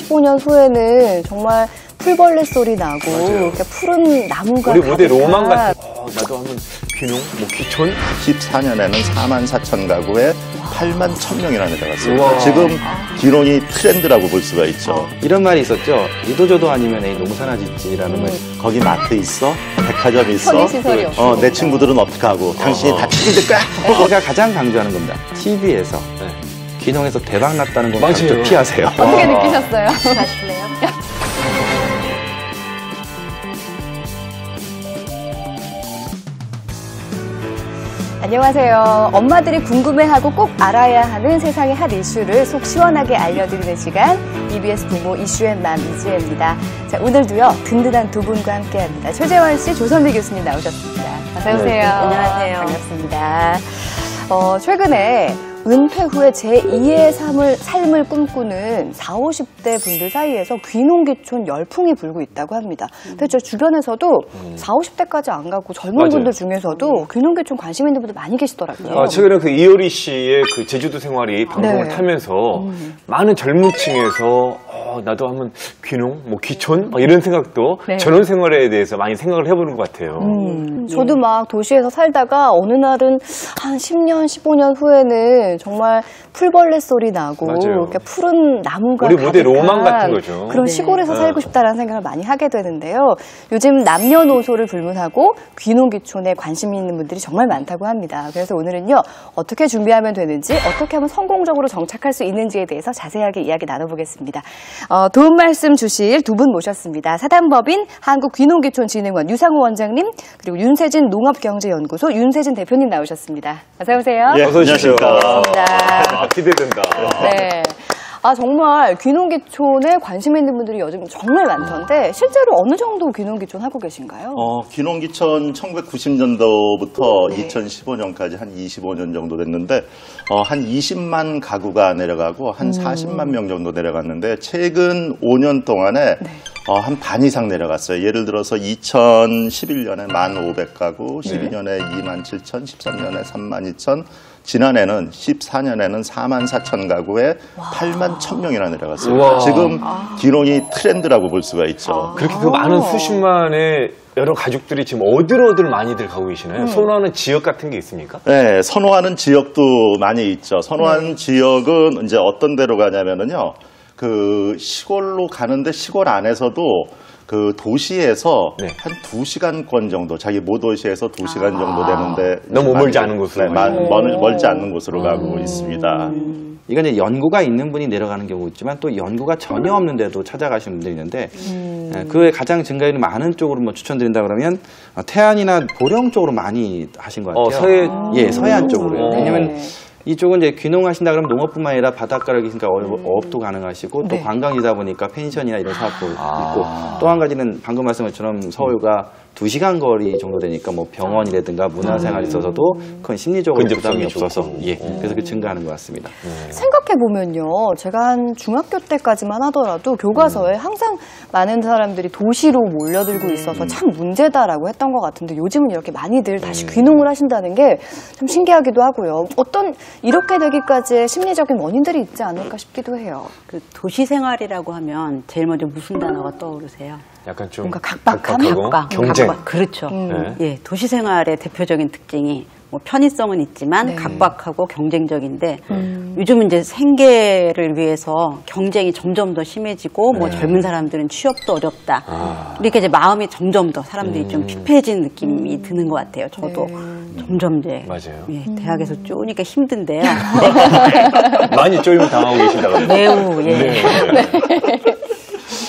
15년 후에는 정말 풀벌레 소리 나고 이렇게 푸른 나무가 우리 무대 로망 같아. 나도 한번 귀농, 뭐 귀촌. 14년에는 4만 4천 가구에 8만 1,000명이나 내려갔어요. 지금 귀농이 트렌드라고 볼 수가 있죠. 이런 말이 있었죠. 이도저도 아니면 이 농사나 짓지라는 말. 거기 마트 있어? 백화점 있어? 편의시설이 없어. 내 친구들은 어떻게 하고? 당신이 다 책임질 거야? 제가 가장 강조하는 겁니다. TV에서 귀농에서 대박 났다는 건 맞아요. 피하세요. 어떻게 느끼셨어요? 가실래요? 안녕하세요. 엄마들이 궁금해하고 꼭 알아야 하는 세상의 핫 이슈를 속 시원하게 알려드리는 시간 EBS 부모 이슈앤맘 이지혜입니다. 자, 오늘도요 든든한 두 분과 함께합니다. 최재원 씨, 조선미 교수님 나오셨습니다. 어서 오세요. 네, 안녕하세요. 반갑습니다. 최근에 은퇴 후에 제2의 삶을 꿈꾸는 40, 50대 분들 사이에서 귀농귀촌 열풍이 불고 있다고 합니다. 근데 저 주변에서도 40, 50대까지 안 가고 젊은 분들 중에서도 귀농귀촌 관심 있는 분들 많이 계시더라고요. 최근에 그 이효리 씨의 그 제주도 생활이 방송을 타면서 많은 젊은 층에서 나도 한번 귀농, 뭐 귀촌 이런 생각도 전원 생활에 대해서 많이 생각을 해보는 것 같아요. 저도 막 도시에서 살다가 어느 날은 한 10년, 15년 후에는 정말 풀벌레 소리 나고 이렇게 푸른 나무가 우리 무대 로망 같은 거죠. 그런 시골에서 살고 싶다라는 생각을 많이 하게 되는데요. 요즘 남녀노소를 불문하고 귀농귀촌에 관심 있는 분들이 정말 많다고 합니다. 그래서 오늘은요 어떻게 준비하면 되는지, 어떻게 하면 성공적으로 정착할 수 있는지에 대해서 자세하게 이야기 나눠보겠습니다. 도움 말씀 주실 두 분 모셨습니다. 사단법인 한국귀농귀촌진흥원 유상호 원장님, 그리고 윤세진 농업경제연구소 윤세진 대표님 나오셨습니다. 어서 오세요. 예, 어서 오십시오. 기대된다. 네. 정말 귀농귀촌에 관심 있는 분들이 요즘 정말 많던데 실제로 어느 정도 귀농귀촌 하고 계신가요? 귀농귀촌 1990년도부터 2015년까지 한 25년 정도 됐는데 한 20만 가구가 내려가고 한 40만 명 정도 내려갔는데 최근 5년 동안에 한 반 이상 내려갔어요. 예를 들어서 2011년에 1,500가구, 12년에 27,000, 13년에 32,000, 지난해는 14년에는 4만 4천 가구에 8만 1,000명이나 내려갔어요. 지금 귀농이 트렌드라고 볼 수가 있죠. 그렇게 그 많은 수십만의 여러 가족들이 지금 어디로들 많이들 가고 계시나요? 선호하는 지역 같은 게 있습니까? 네, 선호하는 지역도 많이 있죠. 선호하는 지역은 이제 어떤 데로 가냐면은요, 그 시골로 가는데 시골 안에서도 그 도시에서 한 2시간권 정도, 자기 모도시에서 2시간 정도 되는데 너무 멀지 않은 곳으로 멀지 않는 곳으로 가고 있습니다. 이건 이제 연구가 있는 분이 내려가는 경우 있지만 또 연구가 전혀 없는 데도 찾아가시는 분들이 있는데 그에 가장 증가율이 많은 쪽으로 뭐 추천드린다 그러면 태안이나 보령 쪽으로 많이 하신 것 같아요. 서해안 쪽으로요. 왜냐면 이쪽은 이제 귀농하신다 그러면 농업뿐만 아니라 바닷가락이 있으니까 어업도 가능하시고 또 관광이다 보니까 펜션이나 이런 사업도 있고 또 한 가지는 방금 말씀한 것처럼 서울과 2시간 거리 정도 되니까 뭐 병원이라든가 문화생활이 있어서도 그건 심리적으로 부담이 없어서 그래서 그 증가하는 것 같습니다. 생각해보면요, 제가 한 중학교 때까지만 하더라도 교과서에 항상 많은 사람들이 도시로 몰려들고 있어서 참 문제다라고 했던 것 같은데 요즘은 이렇게 많이들 다시 귀농을 하신다는 게 좀 신기하기도 하고요. 어떤 이렇게 되기까지의 심리적인 원인들이 있지 않을까 싶기도 해요. 그 도시 생활이라고 하면 제일 먼저 무슨 단어가 떠오르세요? 약간 좀 뭔가 각박하고 경쟁. 그렇죠. 예, 도시 생활의 대표적인 특징이 뭐 편의성은 있지만 각박하고 경쟁적인데 요즘은 이제 생계를 위해서 경쟁이 점점 더 심해지고 뭐 젊은 사람들은 취업도 어렵다. 이렇게 이제 마음이 점점 더 사람들이 좀 피폐해진 느낌이 드는 것 같아요. 저도 점점 이제 대학에서 쪼니까 힘든데요. 많이 쪼이면 당하고 계신다고요? 매우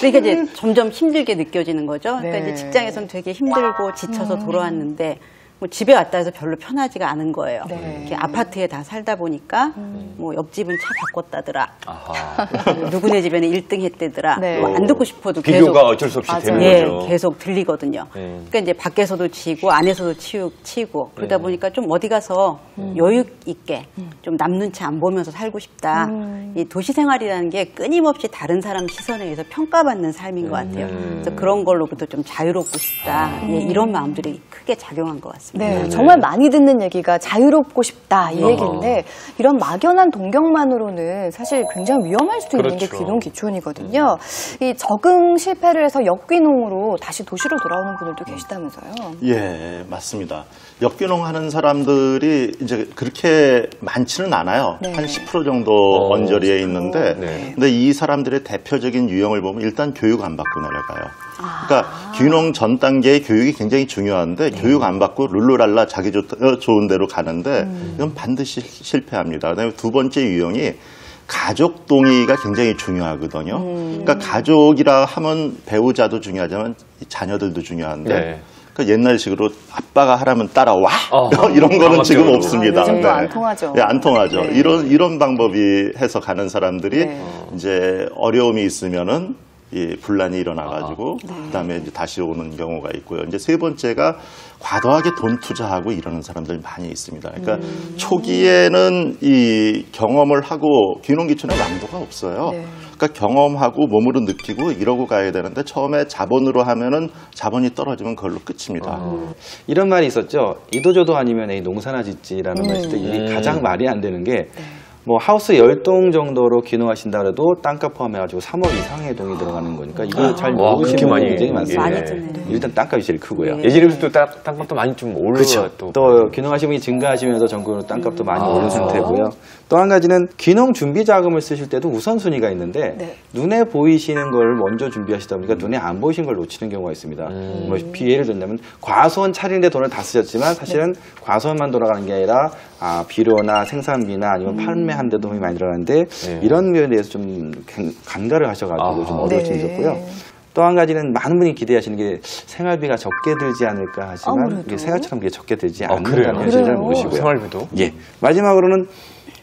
그러니까 이제 점점 힘들게 느껴지는 거죠. 그러니까 이제 직장에서는 되게 힘들고 지쳐서 돌아왔는데 뭐 집에 왔다 해서 별로 편하지가 않은 거예요. 이렇게 아파트에 다 살다 보니까 뭐 옆집은 차 바꿨다더라. 누구네 집에는 1등 했대더라. 뭐 안 듣고 싶어도 비교가 계속 어쩔 수 없이 되는 거죠. 계속 들리거든요. 그러니까 이제 밖에서도 치고 안에서도 치고 그러다 보니까 좀 어디 가서 여유 있게 좀 남 눈치 안 보면서 살고 싶다. 이 도시 생활이라는 게 끊임없이 다른 사람 시선에 의해서 평가받는 삶인 것 같아요. 그래서 그런 걸로부터 좀 자유롭고 싶다. 이런 마음들이 크게 작용한 것 같습니다. 같습니다. 네, 정말 많이 듣는 얘기가 자유롭고 싶다 이 얘기인데 이런 막연한 동경만으로는 사실 굉장히 위험할 수도 있는 게 그렇죠. 귀농귀촌이거든요. 이 적응 실패를 해서 역귀농으로 다시 도시로 돌아오는 분들도 계시다면서요? 예, 맞습니다. 역귀농하는 사람들이 이제 그렇게 많지는 않아요. 네. 한 10% 정도 언저리에 있는데, 네. 근데 이 사람들의 대표적인 유형을 보면 일단 교육 안 받고 내려가요. 그러니까 귀농 전 단계의 교육이 굉장히 중요한데 교육 안 받고 룰루랄라 자기 좋은 대로 가는데 이건 반드시 실패합니다. 그다음에 두 번째 유형이 가족 동의가 굉장히 중요하거든요. 그러니까 가족이라 하면 배우자도 중요하지만 자녀들도 중요한데 네. 그러니까 옛날식으로 아빠가 하라면 따라와 이런 거는 방법적으로. 지금 없습니다. 요즘도 안 통하죠. 네, 안 통하죠. 네. 이런 방법이 해서 가는 사람들이 네. 이제 어려움이 있으면은 이 분란이 일어나가지고 그다음에 이제 다시 오는 경우가 있고요. 이제 세 번째가 과도하게 돈 투자하고 이러는 사람들 많이 있습니다. 그러니까 초기에는 이 경험을 하고 귀농귀촌에 왕도가 없어요. 네. 그러니까 경험하고 몸으로 느끼고 이러고 가야 되는데 처음에 자본으로 하면은 자본이 떨어지면 그걸로 끝입니다. 이런 말이 있었죠. 이도저도 아니면 이 농사나 짓지라는 말이 있을 때 이게 가장 말이 안 되는 게 뭐 하우스 10동 정도로 귀농하신다 그래도 땅값 포함해가지고 3억 이상의 돈이 들어가는 거니까 이걸 잘 와, 모르시는 그렇게 많이 분이 굉장히 많습니다. 많이 예. 드네요. 일단 땅값이 제일 크고요. 예전에 또 땅값도 많이 좀 올라 그렇죠. 또 귀농하신 분이 증가하시면서 전국으로 땅값도 많이 오른 상태고요. 또 한 가지는 귀농 준비 자금을 쓰실 때도 우선순위가 있는데 네. 눈에 보이시는 걸 먼저 준비하시다 보니까 눈에 안 보이신 걸 놓치는 경우가 있습니다. 뭐 예를 들자면 과수원 차리는데 돈을 다 쓰셨지만 사실은 과수원만 돌아가는 게 아니라 비료나 생산비나 아니면 판매하는 데 돈이 많이 들어가는데 이런 거에 대해서 좀 간과를 하셔가지고 좀 어려우신 게 있었고요. 또 한 가지는 많은 분이 기대하시는 게 생활비가 적게 들지 않을까 하지만 아무래도. 이게 생활처럼 그게 적게 들지 그래요? 않는다는 현실을 잘 그래요? 모르시고요. 생활비도? 예. 마지막으로는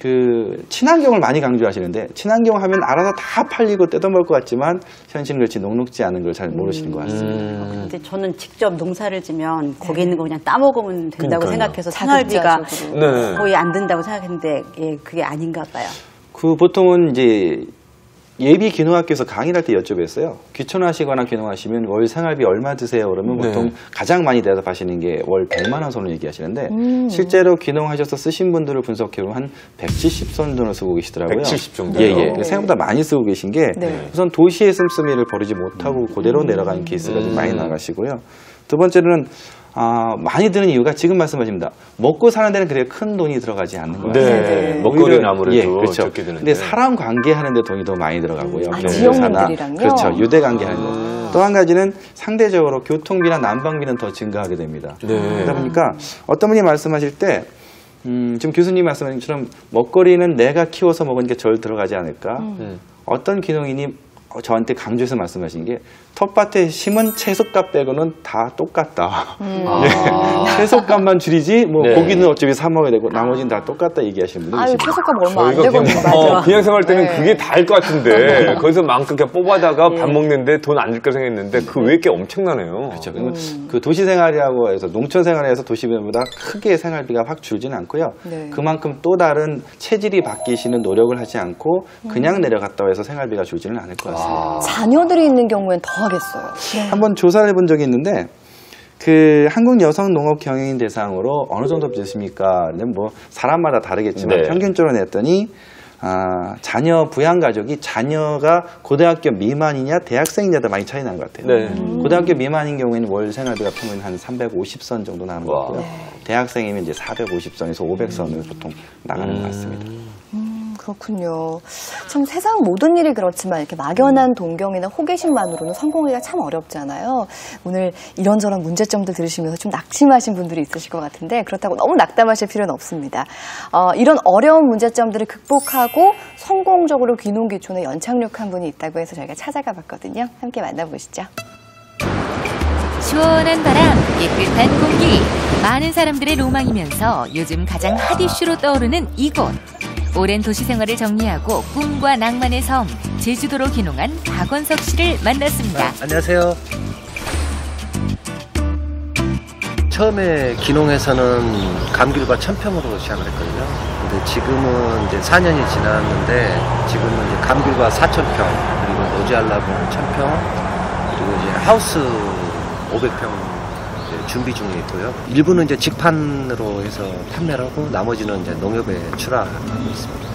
그 친환경을 많이 강조하시는데 친환경 하면 알아서 다 팔리고 뜯어먹을 것 같지만 현실은 그렇지 녹록지 않은 걸 잘 모르시는 것 같습니다. 근데 저는 직접 농사를 지면 거기 있는 거 그냥 따먹으면 된다고 그러니까요. 생각해서 생활비가 자급자족으로. 네. 거의 안 든다고 생각했는데 예, 그게 아닌가 봐요. 그 보통은 이제 예비 귀농학교에서 강의를 할 때 여쭤봤어요. 귀촌하시거나 귀농하시면 월 생활비 얼마 드세요? 그러면 보통 가장 많이 대답하시는 게 월 100만 원 선을 얘기하시는데 실제로 귀농하셔서 쓰신 분들을 분석해보면 한 170선 정도 쓰고 계시더라고요. 170 정도요? 예. 생각보다 많이 쓰고 계신 게 네. 우선 도시의 씀씀이를 버리지 못하고 그대로 내려가는 케이스가 좀 많이 나가시고요. 두 번째로는 많이 드는 이유가 지금 말씀하십니다. 먹고 사는 데는 그렇게 큰 돈이 들어가지 않는 거예요. 네. 먹거리는 아무래도 그렇죠. 적게 드는데. 근데 사람 관계하는데 돈이 더 많이 들어가고요. 지역민들이랑요? 그렇죠. 유대 관계하는 또 한 가지는 상대적으로 교통비나 난방비는 더 증가하게 됩니다. 네. 그러다 보니까 어떤 분이 말씀하실 때 지금 교수님 말씀하신 것처럼 먹거리는 내가 키워서 먹으니까 절 들어가지 않을까? 어떤 귀농인이 저한테 강조해서 말씀하신 게 텃밭에 심은 채소값 빼고는 다 똑같다. 채소값만 줄이지 뭐 네. 고기는 어차피 사 먹어야 되고 나머지는 다 똑같다 얘기하시는 분들 아유, 계십니다. 채소값 얼마 안 저희가 되거든요. 그냥, 맞아. 그냥 생활 때는 네. 그게 다일 것 같은데 거기서 마음껏 그냥 뽑아다가 밥 먹는데 돈 안 줄까 생각했는데 그 외에 게 엄청나네요. 그렇죠. 그리고 그 도시 생활이라고 해서 농촌 생활에서 도시보다 크게 생활비가 확 줄지는 않고요. 네. 그만큼 또 다른 체질이 바뀌시는 노력을 하지 않고 그냥 내려갔다 해서 생활비가 줄지는 않을 것 같습니다. 자녀들이 있는 경우엔 더 하겠어요. 한번 조사를 해본 적이 있는데 그 한국 여성 농업 경영인 대상으로 어느 정도 드십니까? 뭐 사람마다 다르겠지만 네. 평균적으로 냈더니 자녀 부양 가족이 자녀가 고등학교 미만이냐 대학생이냐도 많이 차이 나는 것 같아요. 네. 고등학교 미만인 경우에는 월 생활비가 평균 한 350선 정도 나는 것 같고요. 대학생이면 이제 450선에서 500선을 보통 나가는 것 같습니다. 그렇군요. 참 세상 모든 일이 그렇지만 이렇게 막연한 동경이나 호기심만으로는 성공하기가 참 어렵잖아요. 오늘 이런저런 문제점들 들으시면서 좀 낙심하신 분들이 있으실 것 같은데 그렇다고 너무 낙담하실 필요는 없습니다. 이런 어려운 문제점들을 극복하고 성공적으로 귀농귀촌에 연착륙한 분이 있다고 해서 저희가 찾아가 봤거든요. 함께 만나보시죠. 시원한 바람, 깨끗한 공기, 많은 사람들의 로망이면서 요즘 가장 핫 이슈로 떠오르는 이곳. 오랜 도시 생활을 정리하고 꿈과 낭만의 섬, 제주도로 귀농한 박원석 씨를 만났습니다. 안녕하세요. 처음에 귀농해서는 감귤과 천평으로 시작을 했거든요. 근데 지금은 이제 4년이 지났는데 지금은 이제 감귤과 4,000평, 그리고 노지알라봉 1,000평, 그리고 이제 하우스 500평 준비 중에 있고요. 일부는 이제 직판으로 해서 판매를 하고 나머지는 이제 농협에 출하하고 있습니다.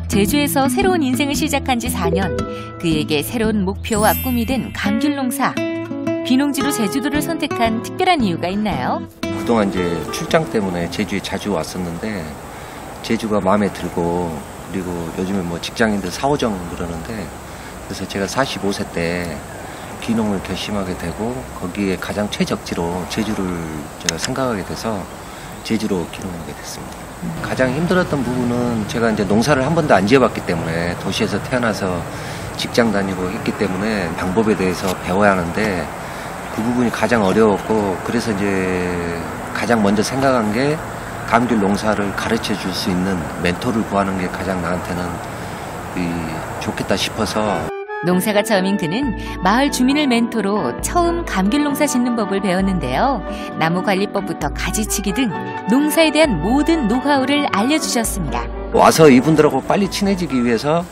제주에서 새로운 인생을 시작한 지 4년. 그에게 새로운 목표와 꿈이 된 감귤농사. 귀농지로 제주도를 선택한 특별한 이유가 있나요? 그동안 이제 출장 때문에 제주에 자주 왔었는데 제주가 마음에 들고 그리고 요즘에 뭐 직장인들 사오정 그러는데 그래서 제가 45세 때 귀농을 결심하게 되고 거기에 가장 최적지로 제주를 제가 생각하게 돼서 제주로 귀농하게 됐습니다. 가장 힘들었던 부분은 제가 이제 농사를 한 번도 안 지어봤기 때문에 도시에서 태어나서 직장 다니고 했기 때문에 방법에 대해서 배워야 하는데 그 부분이 가장 어려웠고 그래서 이제 가장 먼저 생각한 게 감귤 농사를 가르쳐 줄 수 있는 멘토를 구하는 게 가장 나한테는 좋겠다 싶어서 농사가 처음인 그는 마을 주민을 멘토로 처음 감귤농사 짓는 법을 배웠는데요. 나무관리법부터 가지치기 등 농사에 대한 모든 노하우를 알려주셨습니다. 와서 이분들하고 빨리 친해지기 위해서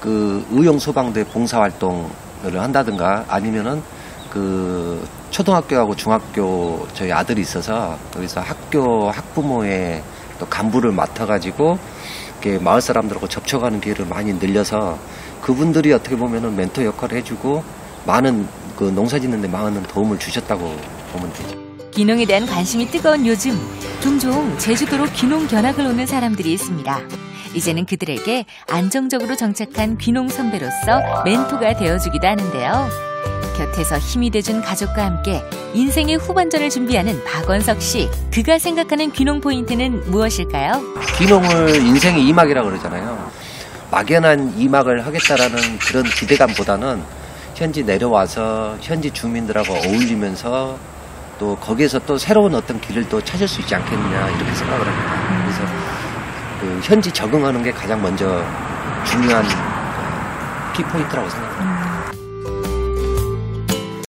그 의용소방대 봉사활동을 한다든가 아니면은 그 초등학교하고 중학교 저희 아들이 있어서 여기서 학교 학부모의 또 간부를 맡아가지고 이렇게 마을 사람들하고 접촉하는 기회를 많이 늘려서 그분들이 어떻게 보면은 멘토 역할을 해주고 많은 그 농사 짓는데 많은 도움을 주셨다고 보면 되죠. 귀농에 대한 관심이 뜨거운 요즘 종종 제주도로 귀농 견학을 오는 사람들이 있습니다. 이제는 그들에게 안정적으로 정착한 귀농 선배로서 멘토가 되어주기도 하는데요. 곁에서 힘이 돼준 가족과 함께 인생의 후반전을 준비하는 박원석 씨. 그가 생각하는 귀농 포인트는 무엇일까요? 귀농을 인생의 2막이라고 그러잖아요. 막연한 2막을 하겠다라는 그런 기대감보다는 현지 내려와서 현지 주민들하고 어울리면서 또 거기에서 또 새로운 어떤 길을 또 찾을 수 있지 않겠느냐 이렇게 생각을 합니다. 그래서 그 현지 적응하는 게 가장 먼저 중요한 키포인트라고 생각합니다.